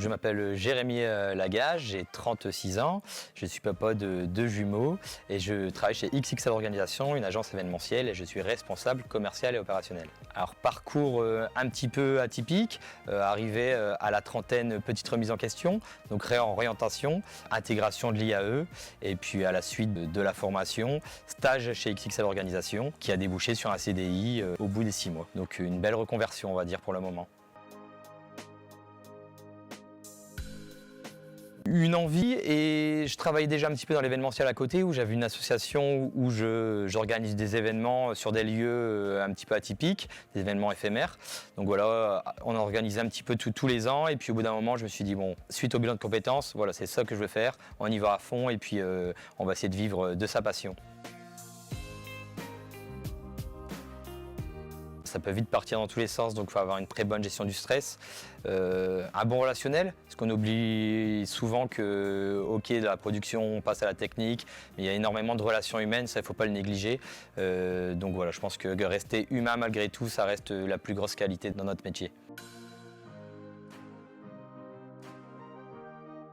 Je m'appelle Jérémy Lagage, j'ai 36 ans, je suis papa de 2 jumeaux et je travaille chez XXL Organisation, une agence événementielle, et je suis responsable commercial et opérationnel. Alors parcours un petit peu atypique, arrivé à la trentaine, petite remise en question, donc réorientation, intégration de l'IAE et puis à la suite de la formation, stage chez XXL Organisation qui a débouché sur un CDI au bout des 6 mois. Donc une belle reconversion on va dire pour le moment. Une envie, et je travaillais déjà un petit peu dans l'événementiel à côté où j'avais une association où j'organise des événements sur des lieux un petit peu atypiques, des événements éphémères. Donc voilà, on organisait un petit peu tous les ans et puis au bout d'un moment je me suis dit bon, suite au bilan de compétences, voilà c'est ça que je veux faire, on y va à fond et puis on va essayer de vivre de sa passion. Ça peut vite partir dans tous les sens, donc il faut avoir une très bonne gestion du stress, un bon relationnel, parce qu'on oublie souvent que, ok, de la production, on passe à la technique, mais il y a énormément de relations humaines, ça il ne faut pas le négliger. Donc voilà, je pense que rester humain malgré tout, ça reste la plus grosse qualité dans notre métier.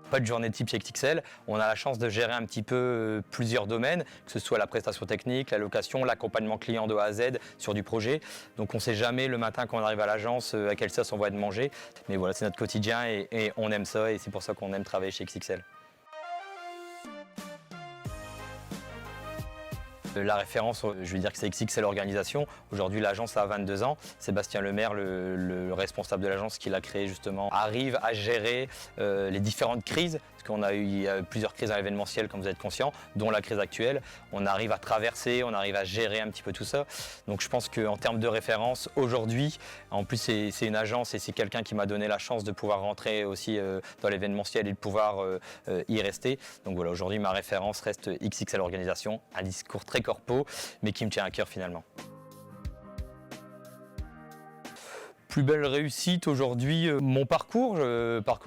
Pas de journée type chez XXL, on a la chance de gérer un petit peu plusieurs domaines, que ce soit la prestation technique, la location, l'accompagnement client de A à Z sur du projet. Donc on ne sait jamais le matin quand on arrive à l'agence à quelle sauce on va être mangé. Mais voilà, c'est notre quotidien et on aime ça et c'est pour ça qu'on aime travailler chez XXL. La référence, je vais dire que c'est XXL Organisation. Aujourd'hui, l'agence a 22 ans. Sébastien Lemaire, le responsable de l'agence qui l'a créé justement, arrive à gérer les différentes crises. Parce qu'on a eu plusieurs crises dans l'événementiel, comme vous êtes conscient, dont la crise actuelle. On arrive à traverser, on arrive à gérer un petit peu tout ça. Donc je pense qu'en termes de référence, aujourd'hui, en plus c'est une agence et c'est quelqu'un qui m'a donné la chance de pouvoir rentrer aussi dans l'événementiel et de pouvoir y rester. Donc voilà, aujourd'hui ma référence reste XXL Organisation, un discours très corpo, mais qui me tient à cœur finalement. Plus belle réussite aujourd'hui, mon parcours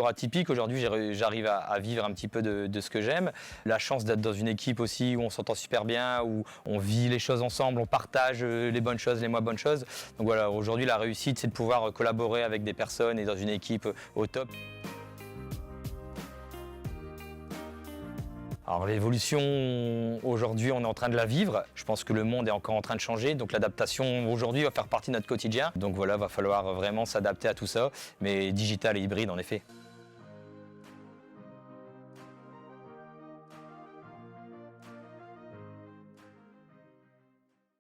atypique, aujourd'hui j'arrive à vivre un petit peu de ce que j'aime. La chance d'être dans une équipe aussi où on s'entend super bien, où on vit les choses ensemble, on partage les bonnes choses, les moins bonnes choses. Donc voilà, aujourd'hui la réussite c'est de pouvoir collaborer avec des personnes et dans une équipe au top. Alors l'évolution, aujourd'hui on est en train de la vivre, je pense que le monde est encore en train de changer, donc l'adaptation aujourd'hui va faire partie de notre quotidien. Donc voilà, va falloir vraiment s'adapter à tout ça, mais digital et hybride en effet.